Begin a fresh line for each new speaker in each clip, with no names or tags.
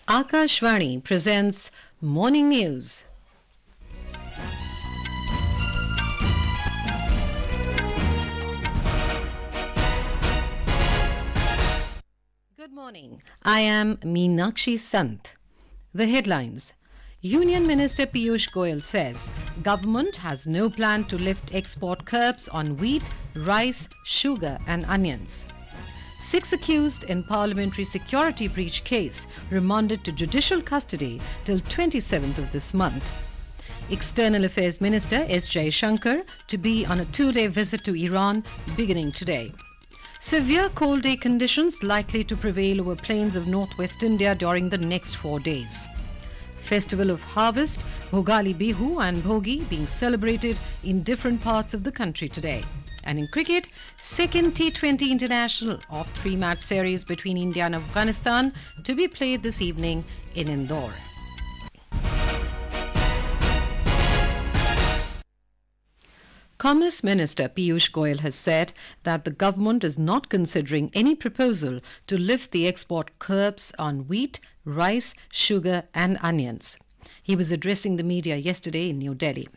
Akashvani presents Morning News. Good morning. I am Meenakshi Sant. The headlines. Union Minister Piyush Goyal says government has no plan to lift export curbs on wheat, rice, sugar and onions. 6 accused in parliamentary security breach case remanded to judicial custody till 27th of this month. External Affairs Minister S Jaishankar to be on a 2-day visit to Iran beginning today. Severe cold day conditions likely to prevail over plains of northwest India during the next 4 days. Festival of Harvest, Bhogali Bihu and Bhogi being celebrated in different parts of the country today. And in cricket, second T20 International of 3-match series between India and Afghanistan to be played this evening in Indore. Commerce Minister Piyush Goyal has said that the government is not considering any proposal to lift the export curbs on wheat, rice, sugar and onions. He was addressing the media yesterday in New Delhi.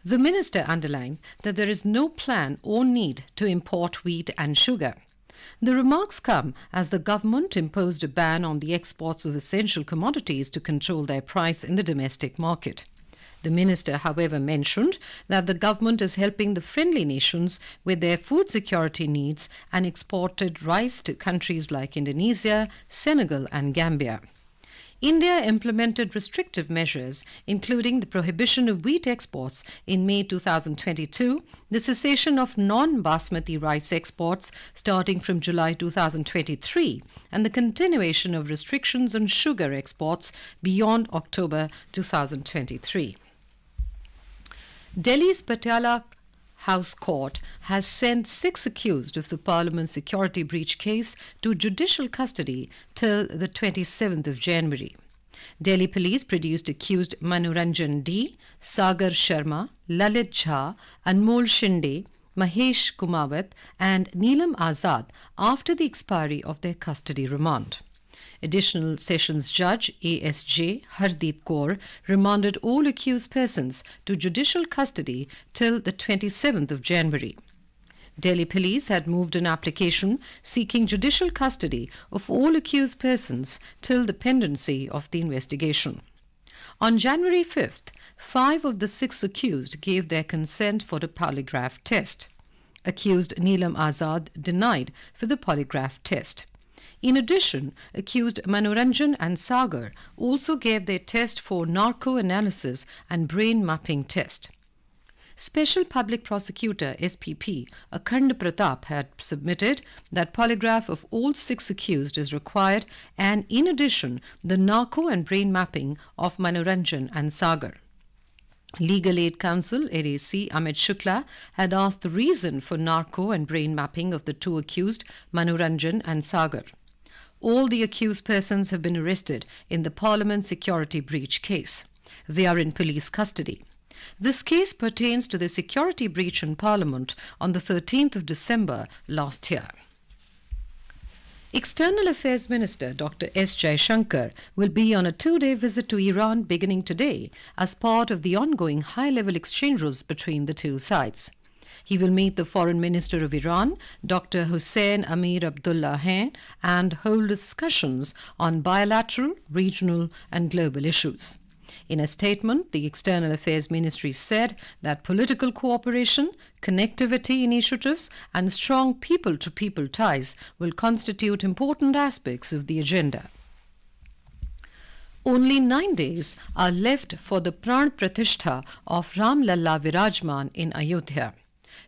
The minister underlined that there is no plan or need to import wheat and sugar. The remarks come as the government imposed a ban on the exports of essential commodities to control their price in the domestic market. The minister, however, mentioned that the government is helping the friendly nations with their food security needs and exported rice to countries like Indonesia, Senegal and Gambia. India implemented restrictive measures, including the prohibition of wheat exports in May 2022, the cessation of non-basmati rice exports starting from July 2023, and the continuation of restrictions on sugar exports beyond October 2023. Delhi's Patiala House Court has sent 6 accused of the Parliament security breach case to judicial custody till the 27th of January. Delhi police produced accused Manoranjan D, Sagar Sharma, Lalit Jha, Anmol Shinde, Mahesh Kumawat and Neelam Azad after the expiry of their custody remand. Additional Sessions Judge ASJ Hardeep Kaur remanded all accused persons to judicial custody till the 27th of January. Delhi police had moved an application seeking judicial custody of all accused persons till the pendency of the investigation. On January 5th, 5 of the 6 accused gave their consent for the polygraph test. Accused Neelam Azad denied for the polygraph test. In addition, accused Manoranjan and Sagar also gave their test for narco analysis and brain mapping test. Special Public Prosecutor SPP Akhand Pratap had submitted that polygraph of all 6 accused is required and in addition the narco and brain mapping of Manoranjan and Sagar. Legal Aid Counsel LAC Amit Shukla had asked the reason for narco and brain mapping of the 2 accused Manoranjan and Sagar. All the accused persons have been arrested in the Parliament security breach case. They are in police custody. This case pertains to the security breach in Parliament on the 13th of December last year. External Affairs Minister Dr. S Jaishankar will be on a 2-day visit to Iran beginning today as part of the ongoing high-level exchanges between the two sides. He will meet the Foreign Minister of Iran, Dr. Hussein Amir Abdullahian, and hold discussions on bilateral, regional and global issues. In a statement, the External Affairs Ministry said that political cooperation, connectivity initiatives and strong people-to-people ties will constitute important aspects of the agenda. Only 9 days are left for the Pran Pratishtha of Ram Lalla Virajman in Ayodhya.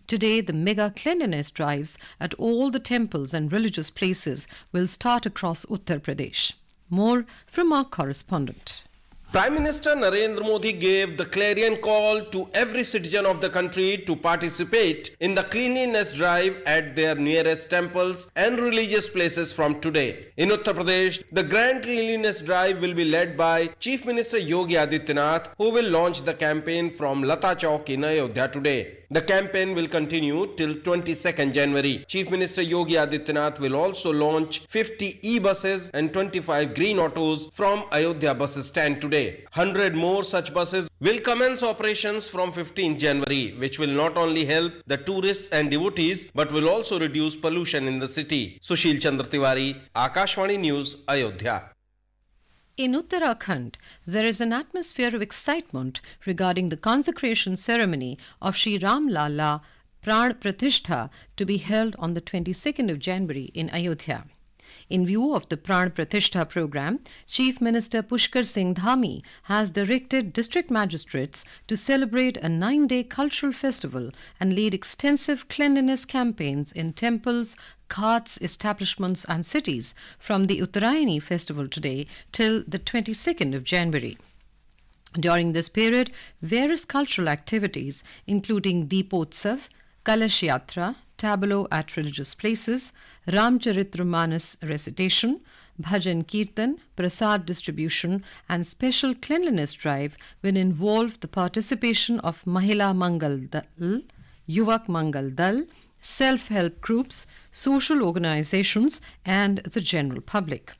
Today, the mega cleanliness drives at all the temples and religious places will start across Uttar Pradesh. More from our correspondent.
Prime Minister Narendra Modi gave the clarion call to every citizen of the country to participate in the cleanliness drive at their nearest temples and religious places from today. In Uttar Pradesh, the grand cleanliness drive will be led by Chief Minister Yogi Adityanath, who will launch the campaign from Lata Chowk in Ayodhya today. The campaign will continue till 22nd January. Chief Minister Yogi Adityanath will also launch 50 e-buses and 25 green autos from Ayodhya bus stand today. 100 more such buses will commence operations from 15th January, which will not only help the tourists and devotees but will also reduce pollution in the city. Sushil Chandra Tiwari, Akashvani News, Ayodhya.
In Uttarakhand, there is an atmosphere of excitement regarding the consecration ceremony of Shri Ram Lala Pran Pratishtha to be held on the 22nd of January in Ayodhya. In view of the Pran Pratishtha program, Chief Minister Pushkar Singh Dhami has directed district magistrates to celebrate a 9-day cultural festival and lead extensive cleanliness campaigns in temples, ghats, establishments and cities from the Uttarayani festival today till the 22nd of January. During this period, various cultural activities including Deepotsav, Kalash Yatra, tableau at religious places, Ramcharitramanas recitation, Bhajan Kirtan, Prasad distribution and special cleanliness drive will involve the participation of Mahila Mangal Dal, Yuvak Mangal Dal, self-help groups, social organizations and the general public.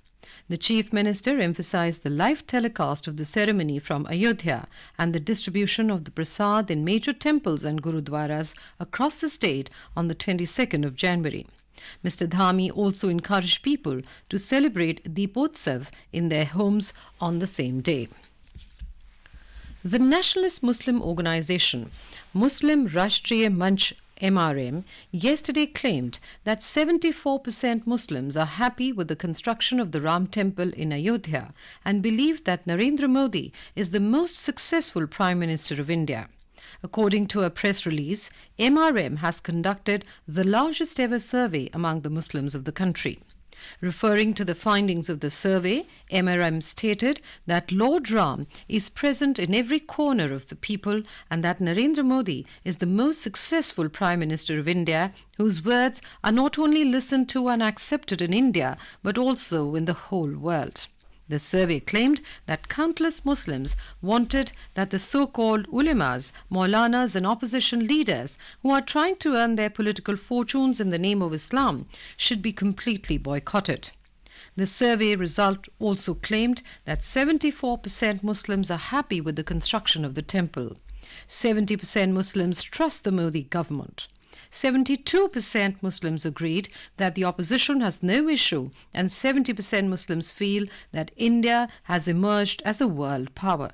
The Chief Minister emphasized the live telecast of the ceremony from Ayodhya and the distribution of the prasad in major temples and gurudwaras across the state on the 22nd of January. Mr. Dhami also encouraged people to celebrate Deepotsav in their homes on the same day. The nationalist Muslim organization Muslim Rashtriya Manch MRM yesterday claimed that 74% Muslims are happy with the construction of the Ram Temple in Ayodhya and believe that Narendra Modi is the most successful Prime Minister of India. According to a press release, MRM has conducted the largest ever survey among the Muslims of the country. Referring to the findings of the survey, MRM stated that Lord Ram is present in every corner of the people and that Narendra Modi is the most successful Prime Minister of India, whose words are not only listened to and accepted in India but also in the whole world. The survey claimed that countless Muslims wanted that the so-called ulemas, maulanas and opposition leaders who are trying to earn their political fortunes in the name of Islam should be completely boycotted. The survey result also claimed that 74% Muslims are happy with the construction of the temple. 70% Muslims trust the Modi government. 72% Muslims agreed that the opposition has no issue and 70% Muslims feel that India has emerged as a world power.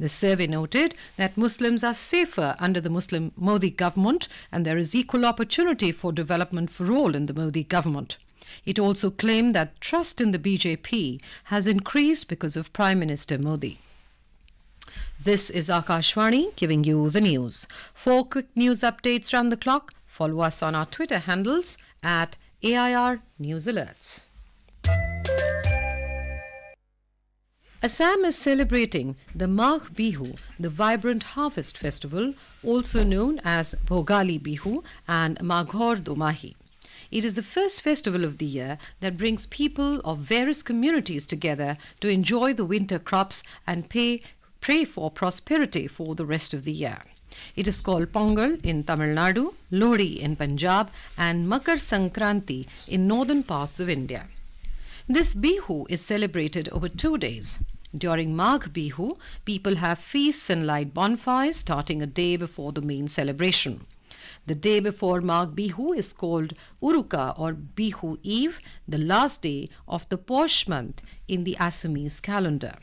The survey noted that Muslims are safer under the Muslim Modi government and there is equal opportunity for development for all in the Modi government. It also claimed that trust in the BJP has increased because of Prime Minister Modi. This is Akashvani giving you the news. For quick news updates round the clock, follow us on our Twitter handles at AIR News Alerts. Assam is celebrating the Magh Bihu, the vibrant harvest festival, also known as Bhogali Bihu and Maghor Domahi. It is the first festival of the year that brings people of various communities together to enjoy the winter crops and pray for prosperity for the rest of the year. It is called Pongal in Tamil Nadu, Lohri in Punjab and Makar Sankranti in northern parts of India. This Bihu is celebrated over 2 days. During Magh Bihu, people have feasts and light bonfires starting a day before the main celebration. The day before Magh Bihu is called Uruka or Bihu Eve, the last day of the Posh month in the Assamese calendar.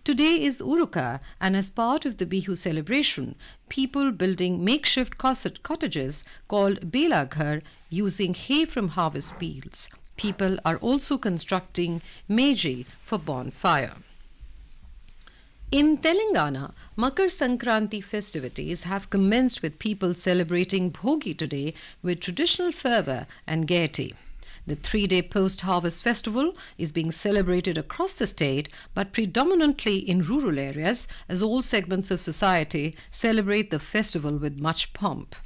Today is Uruka, and as part of the Bihu celebration, people building makeshift cottages called Bela Ghar using hay from harvest fields. People are also constructing meji for bonfire. In Telangana, Makar Sankranti festivities have commenced with people celebrating Bhogi today with traditional fervour and gaiety. The 3-day post-harvest festival is being celebrated across the state, but predominantly in rural areas, as all segments of society celebrate the festival with much pomp.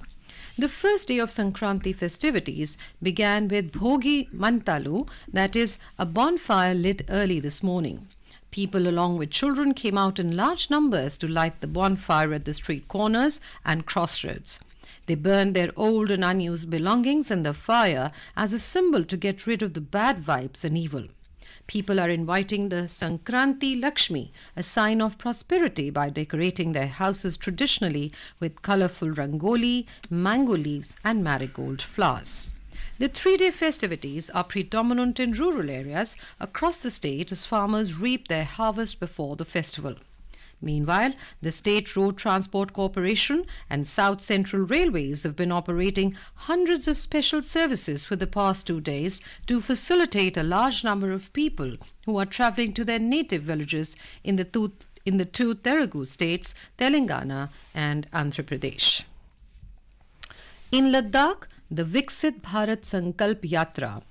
The first day of Sankranti festivities began with Bhogi Mantalu, that is, a bonfire lit early this morning. People along with children came out in large numbers to light the bonfire at the street corners and crossroads. They burned their old and unused belongings in the fire as a symbol to get rid of the bad vibes and evil. People are inviting the Sankranti Lakshmi, a sign of prosperity, by decorating their houses traditionally with colourful rangoli, mango leaves and marigold flowers. The 3-day festivities are predominant in rural areas across the state as farmers reap their harvest before the festival. Meanwhile, the State Road Transport Corporation and South Central Railways have been operating hundreds of special services for the past 2 days to facilitate a large number of people who are travelling to their native villages in the two Telugu states, Telangana and Andhra Pradesh. In Ladakh, the Viksit Bharat Sankalp Yatra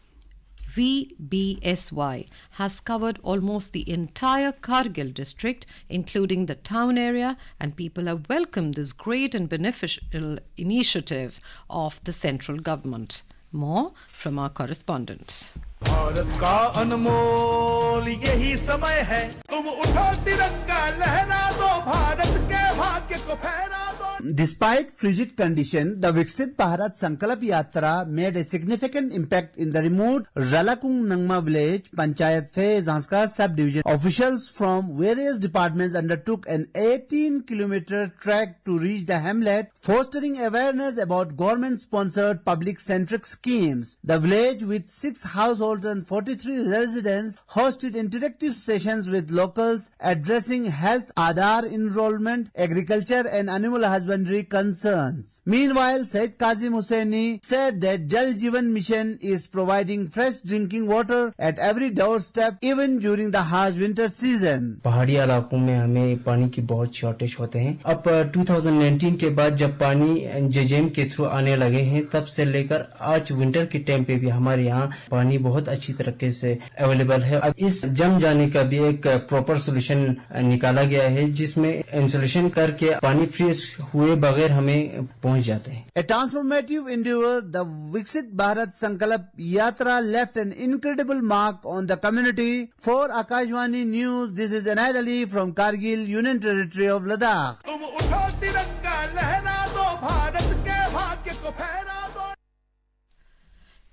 VBSY has covered almost the entire Kargil district, including the town area, and people have welcomed this great and beneficial initiative of the central government. More from our correspondent.
Bharat का अनमोल यही समय है, तुम उठो तिरंगा लहरा दो, भारत के भाग्य को फहरा दो.
Despite frigid conditions, the Viksit Bharat Sankalp Yatra made a significant impact in the remote Ralakung Nangma village, Panchayat Fe Zanskar sub-division. Officials from various departments undertook an 18-kilometer trek to reach the hamlet, fostering awareness about government-sponsored public-centric schemes. The village, with 6 households and 43 residents, hosted interactive sessions with locals addressing health, Aadhaar enrollment, agriculture and animal husbandry concerns. Meanwhile, Said Kazim Hussaini said that Jal Jeevan Mission is providing fresh drinking water at every doorstep, even during the harsh winter season.
पहाड़ी इलाकों में हमें पानी की बहुत shortage होते हैं. अब 2019 के बाद जब पानी जेजेम के थ्रू आने लगे हैं, तब से लेकर आज विंटर के टाइम पे भी हमारे यहाँ पानी बहुत अच्छी तरीके से अवेलेबल है. अब इस जम जाने का भी एक प्रॉपर सोल्यूशन निकाला गया है, जिसमें इंसुलेशन करके पानी फ्रीज हुए बगैर हमें पहुंच जाते हैं.
A transformative endeavor, the Viksit Bharat Sankalp Yatra left an incredible mark on the community. For Akashvani News, this is Anayat Ali from Kargil, Union Territory of Ladakh.
तुम उठो तिरंगा लहरा दो, भारत के भाग्य को फहरा दो.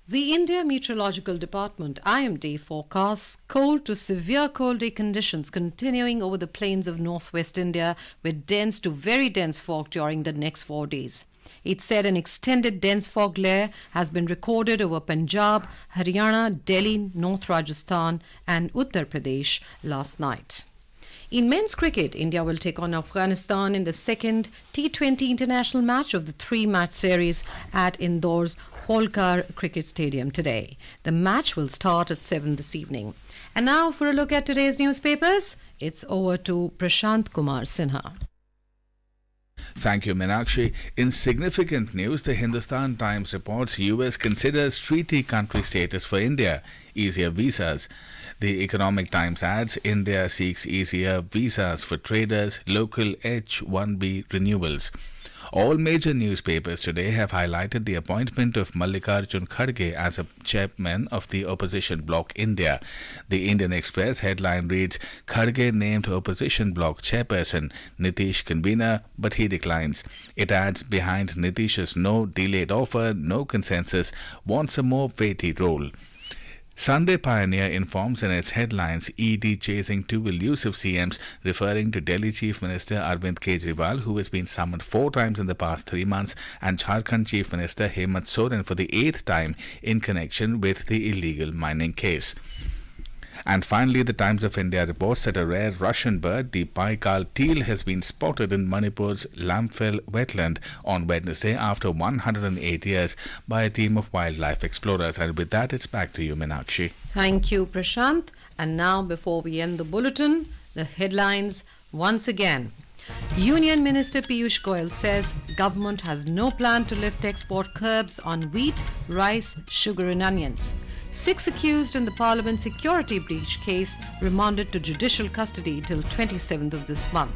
The India Meteorological Department IMD forecasts cold to severe cold day conditions continuing over the plains of northwest India with dense to very dense fog during the next 4 days. It said an extended dense fog layer has been recorded over Punjab, Haryana, Delhi, North Rajasthan and Uttar Pradesh last night. In men's cricket, India will take on Afghanistan in the second T20 International match of the 3-match series at Indore's Holkar Cricket Stadium today. The match will start at 7 this evening. And now for a look at today's newspapers, it's over to Prashant Kumar Sinha.
Thank you, Meenakshi. In significant news, the Hindustan Times reports US considers treaty country status for India, easier visas. The Economic Times adds India seeks easier visas for traders, local H-1B renewals. All major newspapers today have highlighted the appointment of Mallikarjun Kharge as a chairman of the opposition bloc India. The Indian Express headline reads, Kharge named opposition bloc chairperson, Nitish convener, but he declines. It adds, behind Nitish's no delayed offer, no consensus, wants a more weighty role. Sunday Pioneer informs in its headlines, ED chasing two elusive CMs, referring to Delhi Chief Minister Arvind Kejriwal, who has been summoned 4 times in the past 3 months, and Jharkhand Chief Minister Hemant Soren for the 8th time in connection with the illegal mining case. And finally, the Times of India reports that a rare Russian bird, the Baikal teal, has been spotted in Manipur's Lamphel wetland on Wednesday after 108 years by a team of wildlife explorers. And with that, it's back to you, Meenakshi.
Thank you, Prashant. And now, before we end the bulletin, the headlines once again. Union Minister Piyush Goyal says government has no plan to lift export curbs on wheat, rice, sugar and onions. 6 accused in the Parliament security breach case remanded to judicial custody till 27th of this month.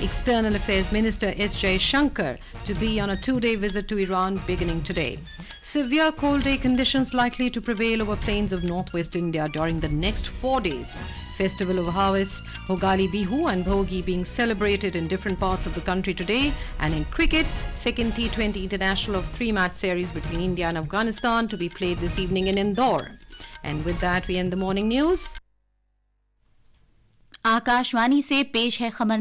External Affairs Minister S Jaishankar to be on a 2-day visit to Iran beginning today. Severe cold day conditions likely to prevail over plains of northwest India during the next 4 days. Festival of Harvest, Bhogali Bihu and Bhogi being celebrated in different parts of the country today. And in cricket, second T20 International of 3-match series between India and Afghanistan to be played this evening in Indore. And with that, we end the morning news.
Akashvani से पेश है खबर